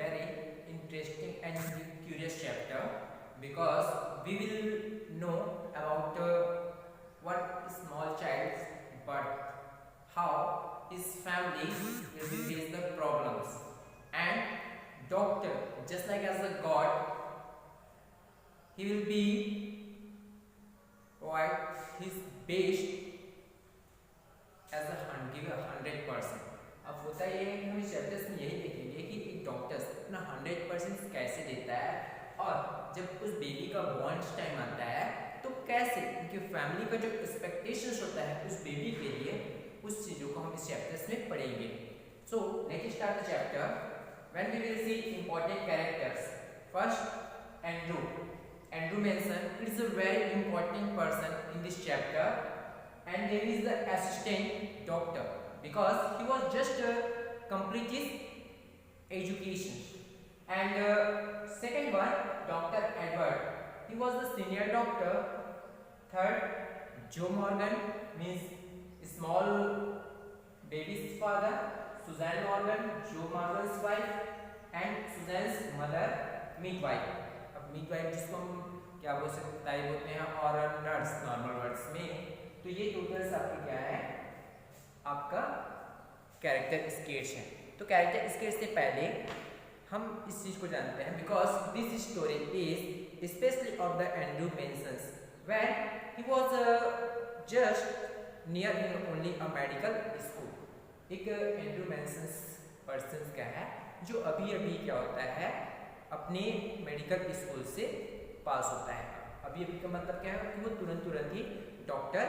very interesting and curious chapter because we will know about what small child's birth, how his family will face the problems, and doctor, just like as a god, he will be provide his best as give 100%। अब होता ये है कि हम इस chapters में यही देखेंगे कि एक डॉक्टर्स अपना 100% कैसे देता है, और जब उस बेबी का बॉर्न्स टाइम आता है तो कैसे उनकी फैमिली का जो एक्सपेक्टेशंस होता है उस बेबी के लिए, उस चीज़ों को हम इस चैप्टर्स में पढ़ेंगे। So let's start the chapter when we will see important characters. First, Andrew. Andrew Manson is a very important person in this chapter, and there is the assistant doctor because he was just complete his education. And second one, Dr. Edward, he was the senior doctor. Third, Joe Morgan means small baby's father. Susan Morgan, Joe Morgan's wife, and Susan's mother, midwife. अब midwife जिसको हम क्या बोल सकते हैं और nurse normal words में। तो ये टोटल्स आपके क्या है, आपका कैरेक्टर स्केच है। तो कैरेक्टर स्केच से पहले हम इस चीज को जानते हैं because this story is specially of the Andrew Mensons when he was just near in only a medical school. एक एंड्रू मेंसन्स पर्सन का है जो अभी अभी क्या होता है अपने मेडिकल स्कूल से पास होता है। अभी अभी का मतलब क्या है कि वो तुरंत ही डॉक्टर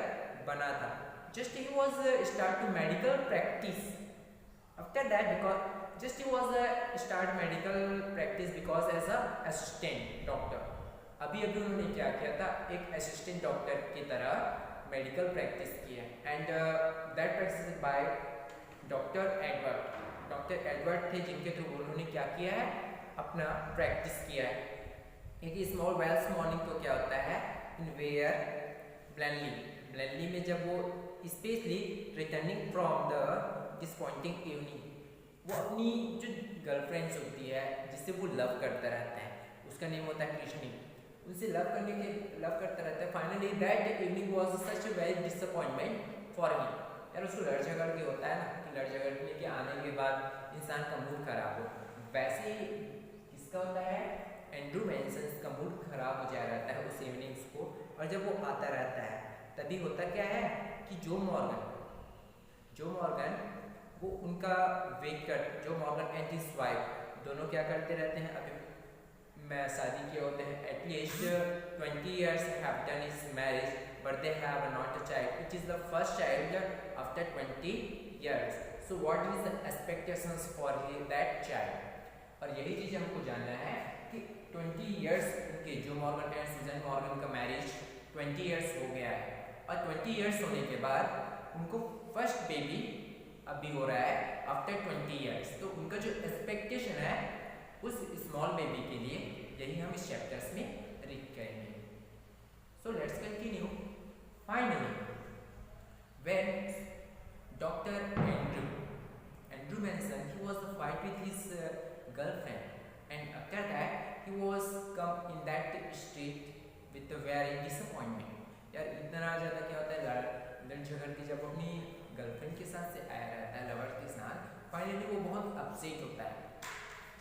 बना था। Just he was start to medical practice after that because just he was start medical practice because as a assistant doctor. अभी अभी उन्होंने क्या किया था, एक असिस्टेंट डॉक्टर की तरह मेडिकल प्रैक्टिस की है। And that practice by doctor Edward. Doctor Edward थे जिनके थ्रू उन्होंने क्या किया है, अपना प्रैक्टिस किया है। एक स्मॉल वेल्स मॉर्निंग तो क्या होता है इन वेयर ब्लैनली में जब वो specially returning from the disappointing evening, वो अपनी जो गर्लफ्रेंड्स होती है जिससे वो लव करता रहता है, उसका नेम होता है कृष्णी, उनसे लव करता रहता है। Finally that evening was such a very disappointment for him. यार उसको लड़ झगड़ के होता है ना कि लड़ झगड़ने के आने के बाद इंसान का मूड खराब हो, वैसे ही किसका होता है, एंड्रू मेंसन्स का मूड खराब हो जा रहता है उस इवनिंग्स को। और जब वो आता रहता है तभी होता क्या है कि जो मॉर्गन वो उनका वेट कर, जो मॉर्गन एंड हिज वाइफ दोनों क्या करते रहते हैं, अभी मैं शादी किए होते हैं, at least 20 years have done his marriage but they have not a child which is the first child after 20 years। So what is the expectations for that child. और यही चीज़ हमको जानना है कि 20 years के जो मॉर्गन एंड सुजन मॉर्गन का marriage 20 years हो गया है, और 20 years होने के बाद उनको फर्स्ट बेबी अभी हो रहा है आफ्टर 20 years। तो उनका जो एक्सपेक्टेशन है उस स्मॉल बेबी के लिए, यही हम इस चैप्टर्स में रीड करेंगे। So let's continue. Finally when doctor Andrew mention he was fight with his girlfriend, and after that he was come in that street with a very disappointment। यार इतना ज़्यादा क्या होता है लड़ झगड़ के जब अपनी गर्लफ्रेंड के साथ से आया रहता है, लवर के साथ, फाइनली वो बहुत अपसेट होता है।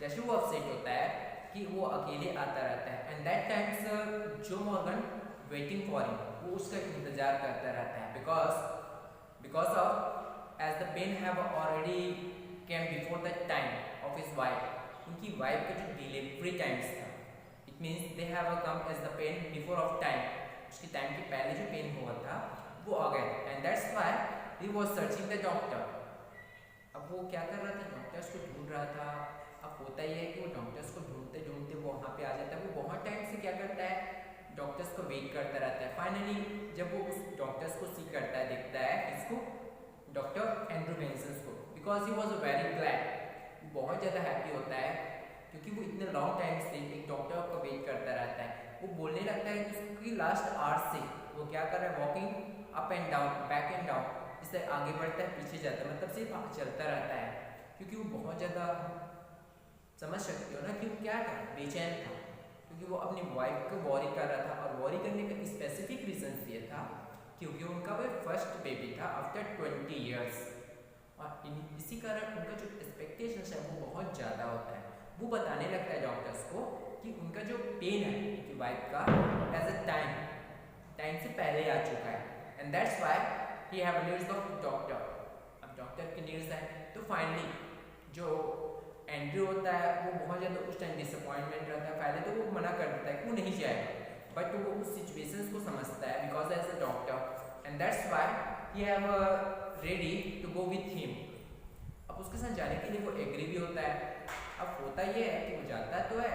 जैसे वो अपसेट होता है कि वो अकेले आता रहता है, एंड दैट टाइम्स जो मॉर्गन वेटिंग फॉर हिम, वो उसका इंतजार करता रहता है because of as the pain have already came before the time of his wife. उनकी वाइफ का जो डिलीवरी टाइम्स था, it means they have come as the pain before of time, उसके टाइम के पहले जो पेन हुआ था वो आ गया, and that's why he was searching the doctor. अब वो क्या कर रहा था, डॉक्टर्स को ढूंढ रहा था। अब होता ही है कि वो डॉक्टर्स को ढूंढते ढूंढते वो वहाँ पे आ जाता है। वो बहुत टाइम से क्या करता है, डॉक्टर्स को वेट करता रहता है। फाइनली जब वो उस डॉक्टर्स को सी करता है, देखता है इसको, डॉक्टर एंड्रू मेंसन को, because he was very glad, बहुत ज़्यादा हैप्पी होता है क्योंकि वो इतने लॉन्ग टाइम से एक डॉक्टर का वेट करता रहता है। वो बोलने लगता है कि उसकी लास्ट आवर्स से वो क्या कर रहा है, walking up and down, back and down, इससे आगे बढ़ता है पीछे जाता है, मतलब सिर्फ चलता रहता है क्योंकि वो बहुत ज़्यादा समझ सकते हो ना कि वो क्या था, बेचैन था, क्योंकि वो अपनी वाइफ को वॉरी कर रहा था। और वॉरी करने का स्पेसिफिक रीजन ये था क्योंकि उनका वो फर्स्ट बेबी था आफ्टर 20 ईयर्स। और इसी कारण उनका जो एक्सपेक्टेशन है वो बहुत ज़्यादा होता है। वो बताने लगता है डॉक्टर्स को कि उनका जो पेन है उनकी वाइफ का एज अ टाइम से पहले आ चुका है, and that's why he have needs of doctor. अब डॉक्टर की नीड्स है तो फाइनली जो एंड्रयू होता है वो बहुत ज़्यादा उस टाइम डिसअपॉइंटमेंट रहता है। पहले तो वो मना कर देता है कि वो नहीं जाएगा, बट वो उस सिचुएशंस को समझता है because as a doctor, and that's why he have ready to go with him. अब उसके साथ जाने के लिए वो एग्री भी होता है। अब होता ये है कि वो जाता तो है,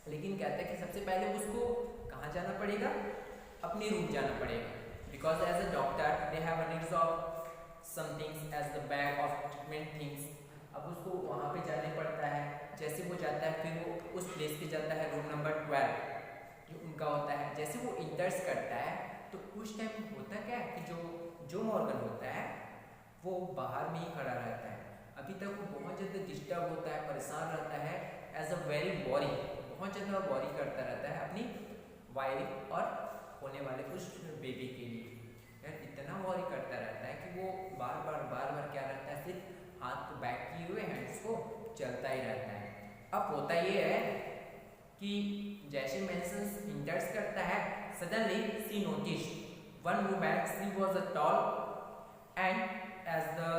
लेकिन कहता है कि सबसे पहले उसको कहाँ जाना पड़ेगा, अपने रूम जाना पड़ेगा, because as a doctor they have needs of some things as the bag of treatment things. अब उसको वहाँ पे जाने पड़ता है। जैसे वो जाता है फिर वो उस प्लेस पे जाता है, रूम नंबर 12 जो उनका होता है। जैसे वो इंटर्स करता है तो उस टाइम होता क्या है कि जो मॉर्गन होता है वो बाहर में ही खड़ा रहता है। अभी तक वो बहुत ज़्यादा डिस्टर्ब होता है, परेशान रहता है, एज अ वेरी वॉरी, बहुत ज़्यादा वॉरी करता रहता है अपनी वाइफ और होने वाले उस बेबी के लिए। यार इतना वॉरी करता रहता है कि वो बार बार क्या रहता है, सिर्फ हाथ को बैक किए हुए हैंड्स को चलता ही रहता है। अब होता ये है कि जैसे मेंशंस इंटर्स करता है, suddenly she notice one woman, she was a tall and as the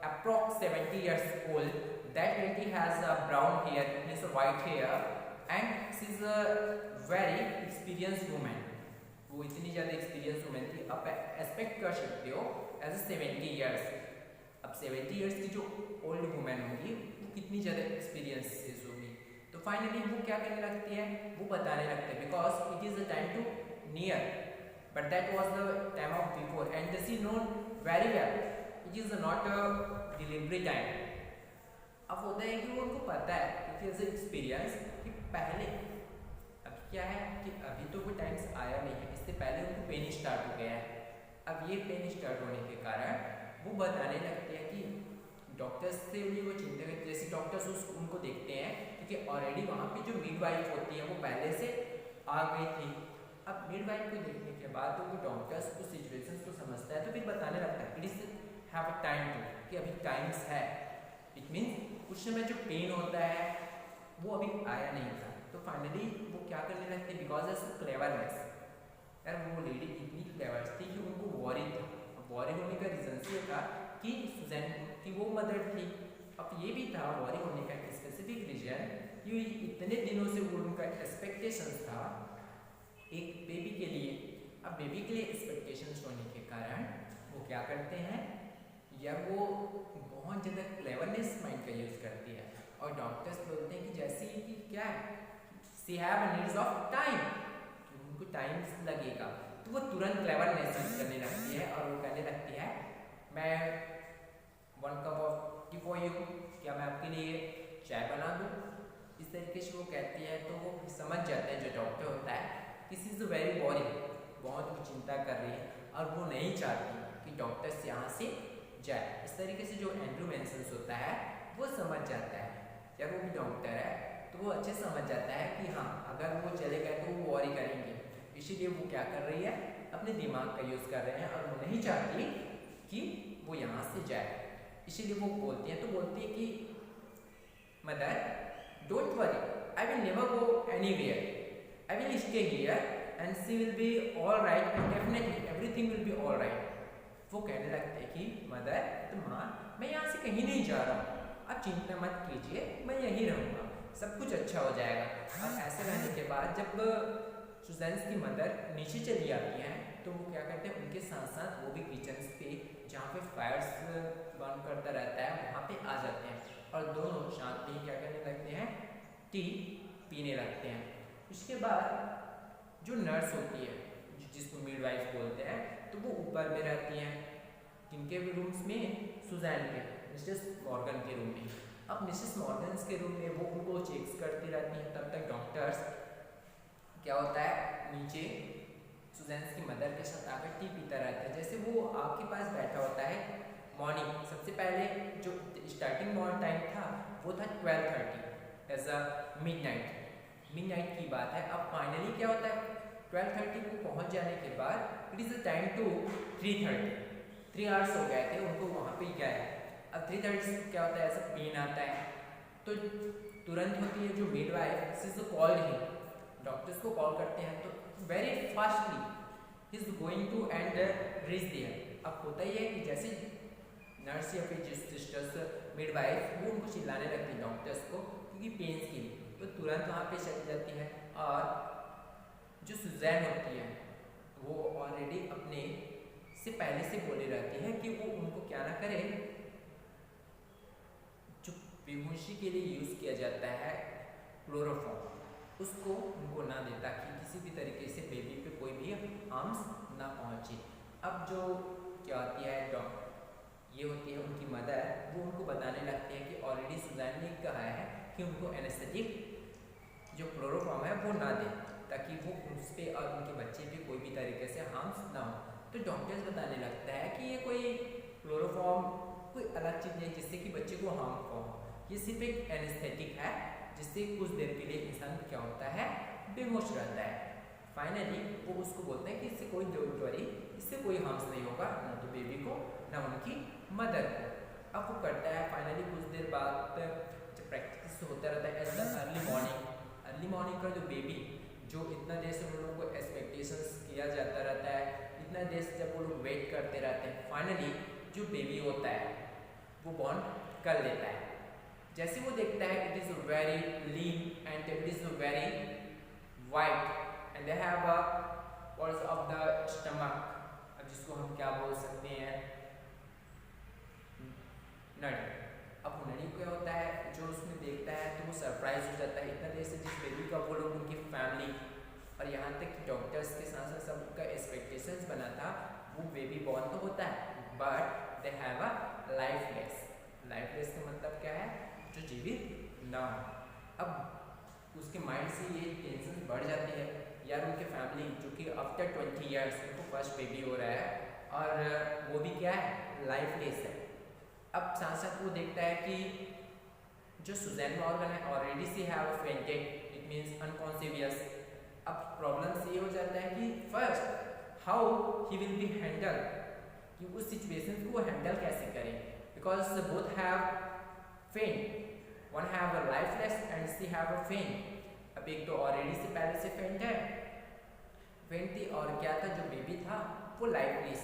approx 70 years old, that lady has a brown hair, means a white hair, and she is a very experienced woman. वो इतनी ज़्यादा experience women थी। आप expect कर सकते हो as a 70 years. अब 70 years की जो ओल्ड वुमेन होगी वो कितनी ज़्यादा एक्सपीरियंस होगी। तो फाइनली वो क्या करने लगती है, वो बताने लगते हैं because it is a time to near, but that was the time of before and she known very well it is not a delivery time. अब होता है कि वो उनको पता है क्योंकि एज एक्सपीरियंस कि पहले अब क्या है कि अभी तो कोई टाइम्स आया नहीं है, इससे पहले उनको पेन स्टार्ट हो गया है। अब ये पेन स्टार्ट होने के कारण वो बताने लगते हैं कि डॉक्टर्स से भी वो चिंता करते, जैसे डॉक्टर्स उनको देखते हैं क्योंकि ऑलरेडी वहाँ पे जो मिडवाइफ होती है वो पहले से आ गई थी। अब मिडवाइफ को देखने के बाद तो वो डॉक्टर्स उस सिचुएशन को समझता है, तो फिर बताने लगता है it is have a time to, कि अभी टाइम्स है। इट मीन्स उस समय जो पेन होता है वो अभी आया नहीं था। तो फाइनली वो क्या करने लगते, बिकॉज ऑफ क्लेवरनेस, यार वो लेडी इतनी क्लेवर थी कि उनको वॉरी था। वॉरी होने का रीजन ये था कि सुजैन की वो मदर थी। अब ये भी था वॉरी होने का स्पेसिफिक रीजन कि इतने दिनों से वो उनका एक्सपेक्टेशन था एक बेबी के लिए। अब बेबी के लिए एक्सपेक्टेशंस होने के कारण वो क्या करते हैं, या वो बहुत ज़्यादा क्लेवरनेस माइंड का यूज़ करती है। और डॉक्टर्स बोलते हैं कि जैसे कि क्या है, सी हैव नीड्स ऑफ टाइम, उनको टाइम लगेगा, तो वो तुरंत क्लेवरनेस यूज करने लगती है और वो कहने लगती है मैं 1 cup of T for you, क्या मैं आपके लिए चाय बना दूँ। इस तरीके से वो कहती है। तो वो समझ जाते हैं जो डॉक्टर होता है दिस इज़ वेरी वॉरी, बहुत वो चिंता कर रही है और वो नहीं चाहती कि डॉक्टर्स यहाँ से जाए। इस तरीके से जो एंड्रयू मेंशन्स होता है वो समझ जाता है, जब वो भी डॉक्टर है तो वो अच्छे समझ जाता है कि हाँ अगर वो चले गए तो वो वॉरी करेंगे, इसीलिए वो क्या कर रही है, अपने दिमाग का यूज़ कर रहे हैं और वो नहीं चाहती कि वो यहाँ से जाए। इसीलिए वो बोलती है, तो बोलती है कि mother don't worry, I will never go anywhere, I will stay here and she will be all right and definitely everything will be all right. वो कहने लगते हैं कि मदर तो माँ मैं यहाँ से कहीं नहीं जा रहा हूँ, आप चिंता मत कीजिए, मैं यहीं रहूँगा, सब कुछ अच्छा हो जाएगा। और ऐसे रहने के बाद जब सुजैन की मदर नीचे चली आती हैं तो वो क्या करते हैं, उनके साथ साथ वो भी किचन पे जहाँ पे फायर्स बर्न करता रहता है वहाँ पे आ जाते हैं और दोनों साथ में क्या करने लगते हैं, टी पीने लगते हैं। उसके बाद जो नर्स होती है जिसको मिडवाइफ बोलते हैं तो वो ऊपर में रहती हैं, किनके रूम्स में, सुजैन के, मिसेस मॉर्गन के रूम में। अब मिसेस मॉर्गन के रूम में वो उनको चेक्स करती रहती हैं। तब तक डॉक्टर्स क्या होता है नीचे सुजैन की मदर के साथ आकर टी पीता रहता है। जैसे वो आपके पास बैठा होता है मॉर्निंग, सबसे पहले जो स्टार्टिंग मॉर्निंग टाइम था वो था 12:30, एज अ मिडनाइट की बात है। अब फाइनली क्या होता है, 12:30 को पहुंच जाने के बाद it is a time to 3:30, 3 hours हो गए थे उनको वहाँ पे क्या है। अब 3:30 से क्या होता है, ऐसा पेन आता है तो तुरंत होती है जो midwife is called him, doctors को कॉल करते हैं तो very fastly is going to and reach there. अब होता ही है कि जैसे नर्स या फिर जिस सिस्टर्स मिडवाइफ वो उनको चिल्लाने लगती है डॉक्टर्स को क्योंकि पेन्स के लिए, तो तुरंत वहाँ पे चली जाती है। और जो सुजैन होती है वो ऑलरेडी अपने से पहले से बोले रहती है कि वो उनको क्या ना करे, जो बेहोशी के लिए यूज़ किया जाता है क्लोरोफॉर्म, उसको उनको ना दे ताकि किसी भी तरीके से बेबी पे कोई भी हार्म्स ना पहुँचे। अब जो क्या होती है ये होती है उनकी मदर, वो उनको बताने लगती है कि ऑलरेडी सुजैन ने कहा है कि उनको एनेस्थेटिक जो क्लोरोफॉर्म है वो ना दें ताकि वो उस पर और उनके बच्चे पे कोई भी तरीके से हार्म्स ना हो। तो डॉक्टर्स बताने लगता है कि ये कोई क्लोरोफॉर्म कोई अलग चीज़ नहीं जिससे कि बच्चे को हार्म हो, ये सिर्फ एक एनेस्थेटिक है जिससे कुछ देर के लिए इंसान क्या होता है, बेहोश रहता है। फाइनली वो उसको बोलते हैं कि इससे कोई डोंट वरी, इससे कोई हार्म्स नहीं होगा ना तो बेबी को ना उनकी मदर को। अब वो करता है फाइनली कुछ देर बाद जब प्रैक्टिस होता रहता है एज अर्ली मॉर्निंग का जो बेबी जो इतना देर से उन लोगों को एक्सपेक्टेशंस किया जाता रहता है, इतना देर से जब वो लोग वेट करते रहते हैं, फाइनली जो बेबी होता है वो बॉर्न कर लेता है। जैसे वो देखता है it is very lean and it is very white and they have a walls of the stomach, अब जिसको हम क्या बोल सकते हैं, नड़ी। अब नड़ी क्या होता है जो उसमें देखता है तो वो सरप्राइज हो जाता है इतना देर से जिस बेबी का वो लोग उनकी फैमिली और यहाँ तक कि डॉक्टर्स के साथ साथ सबका एक्सपेक्टेशंस बना था, वो बेबी बॉर्न तो होता है but they have a lifeless का मतलब क्या है, जो जीवित ना हो। अब उसके माइंड से ये टेंशन बढ़ जाती है यार, उनके फैमिली जो कि आफ्टर 20 ईयर्स उनको फर्स्ट बेबी हो रहा है और वो भी क्या है, लाइफलेस है। अब साथ साथ वो देखता है कि जो सुजैन मॉर्गन है already she have fainted, it means unconscious. अब प्रॉब्लम ये हो जाता है कि first how he will be handle, कि उस सिचुएशन को वो हैंडल कैसे करें, because both have faint, one have a lifeless and she have a faint. अब एक तो ऑलरेडी से पहले से फेंट थी और क्या था जो बेबी था वो लाइफलेस।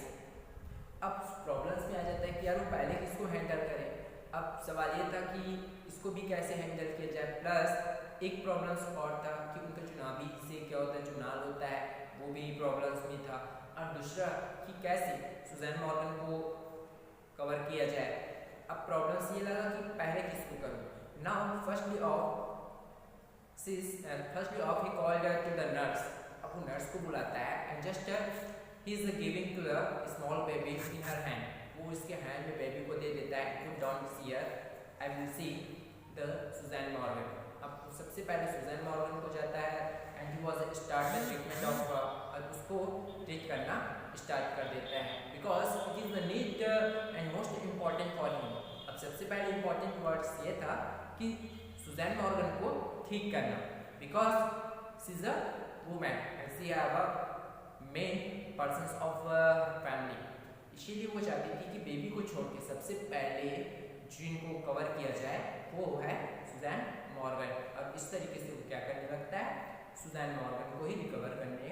अब प्रॉब्लम्स में आ जाता है कि यार वो पहले किसको हैंडल करें। अब सवाल ये था कि इसको भी कैसे हैंडल किया जाए, प्लस एक प्रॉब्लम्स और था कि उनका चुनावी से क्या होता है, जो नाल होता है वो भी प्रॉब्लम्स में था, और दूसरा कि कैसे सुजैन मॉर्गन को कवर किया जाए। अब प्रॉब्लम्स ये लगा कि पहले किसको करूँ। Now firstly of he called to the nurse. अब वो नर्स को बुलाता है and just he is giving to the small baby in her hand, वो इसके हैंड में बेबी को दे देता है, put down here, I will see the Suzanne Morgan। अब सबसे पहले सुजैन मॉर्गन को जाता है and he was start the treatment of, और उसको ट्रीट करना स्टार्ट कर देता है because it is the need and most important for him. अब सबसे पहले इम्पॉर्टेंट वर्ड्स ये था कि सुजैन मॉर्गन को ठीक करना, because she is a woman and she have a main persons of family, इसीलिए वो चाहती थी कि बेबी को छोड़ के सबसे पहले जिनको कवर किया जाए वो है सुजैन मॉर्गन। अब इस तरीके से वो क्या करने लगता है, सुजैन मॉर्गन को ही रिकवर करने